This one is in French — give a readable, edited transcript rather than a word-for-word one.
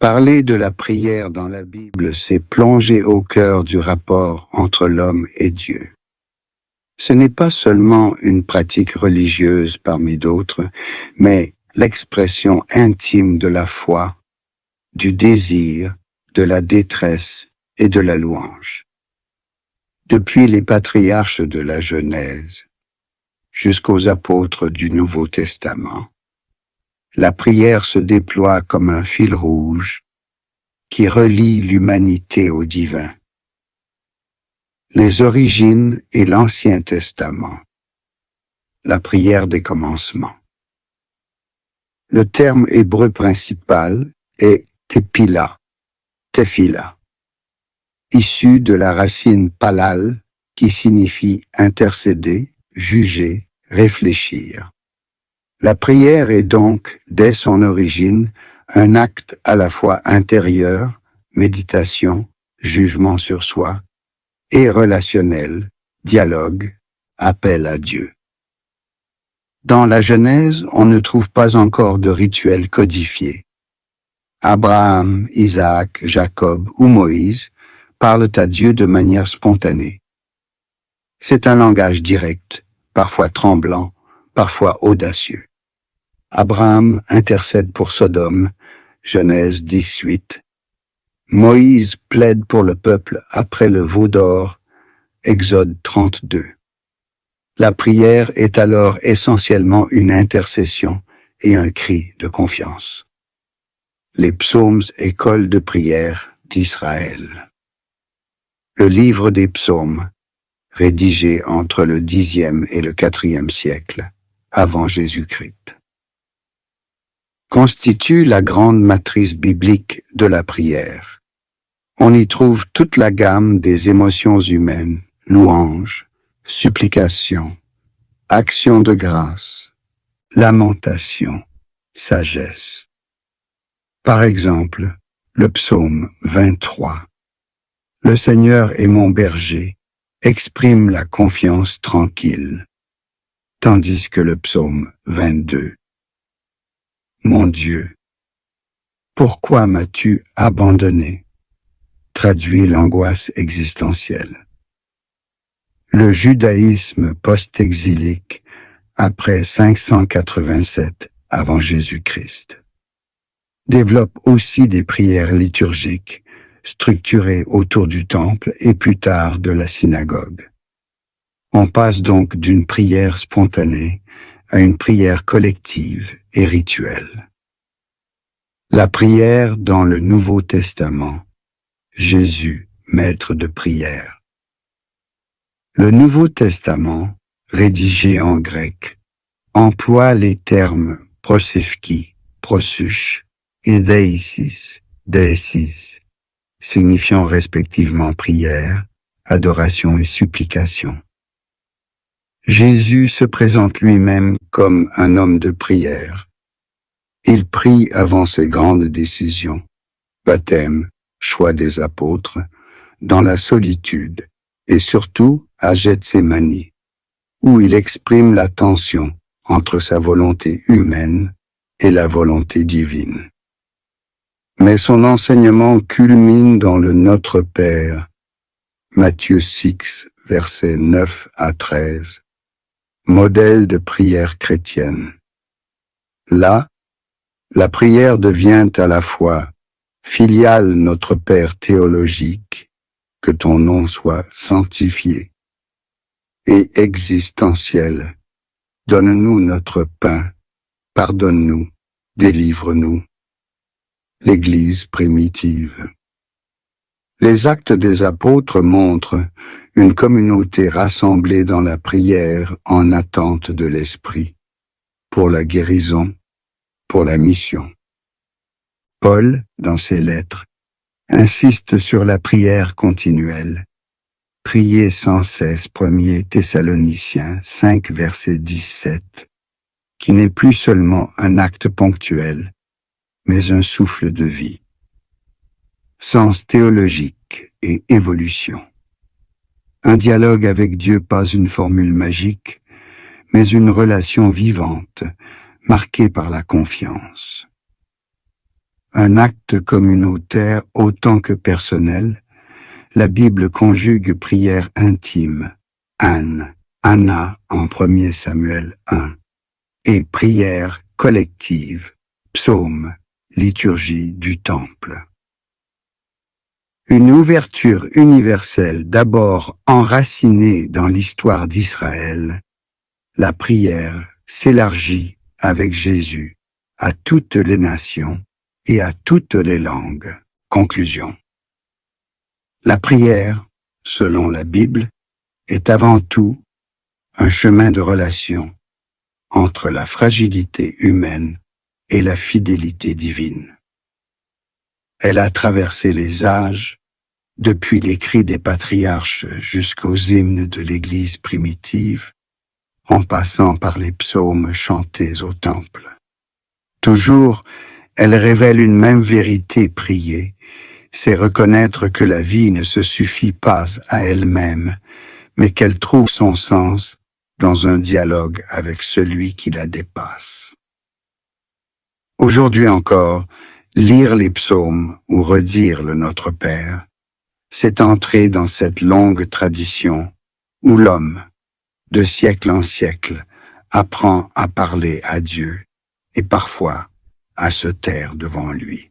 Parler de la prière dans la Bible, c'est plonger au cœur du rapport entre l'homme et Dieu. Ce n'est pas seulement une pratique religieuse parmi d'autres, mais l'expression intime de la foi, du désir, de la détresse et de la louange. Depuis les patriarches de la Genèse jusqu'aux apôtres du Nouveau Testament, la prière se déploie comme un fil rouge qui relie l'humanité au divin. Les origines et l'Ancien Testament. La prière des commencements. Le terme hébreu principal est tefila, issu de la racine palal qui signifie intercéder, juger, réfléchir. La prière est donc, dès son origine, un acte à la fois intérieur, méditation, jugement sur soi, et relationnel, dialogue, appel à Dieu. Dans la Genèse, on ne trouve pas encore de rituel codifié. Abraham, Isaac, Jacob ou Moïse parlent à Dieu de manière spontanée. C'est un langage direct, parfois tremblant, parfois audacieux. Abraham intercède pour Sodome, Genèse 18. Moïse plaide pour le peuple après le veau d'or, Exode 32. La prière est alors essentiellement une intercession et un cri de confiance. Les psaumes, école de prière d'Israël. Le livre des psaumes, rédigé entre le Xe et le IVe siècle, avant Jésus-Christ, constitue la grande matrice biblique de la prière. On y trouve toute la gamme des émotions humaines, louange, supplication, action de grâce, lamentation, sagesse. Par exemple, le psaume 23. Le Seigneur est mon berger, exprime la confiance tranquille. Tandis que le psaume 22. Mon Dieu, pourquoi m'as-tu abandonné? Traduit l'angoisse existentielle. Le judaïsme post-exilique, après 587 avant Jésus-Christ, développe aussi des prières liturgiques structurées autour du temple et plus tard de la synagogue. On passe donc d'une prière spontanée à une prière collective et rituelle. La prière dans le Nouveau Testament. Jésus, maître de prière. Le Nouveau Testament, rédigé en grec, emploie les termes prosevki, prosuche, et deesis, signifiant respectivement prière, adoration et supplication. Jésus se présente lui-même comme un homme de prière. Il prie avant ses grandes décisions, baptême, choix des apôtres, dans la solitude et surtout à Gethsémani, où il exprime la tension entre sa volonté humaine et la volonté divine. Mais son enseignement culmine dans le Notre Père, Matthieu 6, versets 9 à 13, modèle de prière chrétienne. Là, la prière devient à la fois filiale Notre Père théologique, que ton nom soit sanctifié, et existentielle, donne-nous notre pain, pardonne-nous, délivre-nous. L'Église primitive. Les actes des apôtres montrent une communauté rassemblée dans la prière en attente de l'Esprit, pour la guérison, pour la mission. Paul, dans ses lettres, insiste sur la prière continuelle. Priez sans cesse, 1 Thessaloniciens 5, verset 17, qui n'est plus seulement un acte ponctuel, mais un souffle de vie. Sens théologique et évolution. Un dialogue avec Dieu, pas une formule magique, mais une relation vivante, marquée par la confiance. un acte communautaire autant que personnel, la Bible conjugue prière intime, Anne, Anna en 1 Samuel 1, et prière collective, psaume, liturgie du temple. Une ouverture universelle d'abord enracinée dans l'histoire d'Israël, la prière s'élargit avec Jésus à toutes les nations et à toutes les langues. Conclusion. La prière, selon la Bible, est avant tout un chemin de relation entre la fragilité humaine et la fidélité divine. Elle a traversé les âges, depuis les cris des patriarches jusqu'aux hymnes de l'Église primitive, en passant par les psaumes chantés au temple. Toujours, elle révèle une même vérité priée, c'est reconnaître que la vie ne se suffit pas à elle-même, mais qu'elle trouve son sens dans un dialogue avec celui qui la dépasse. Aujourd'hui encore, lire les psaumes ou redire le Notre Père, c'est entrer dans cette longue tradition où l'homme, de siècle en siècle, apprend à parler à Dieu et parfois à se taire devant lui.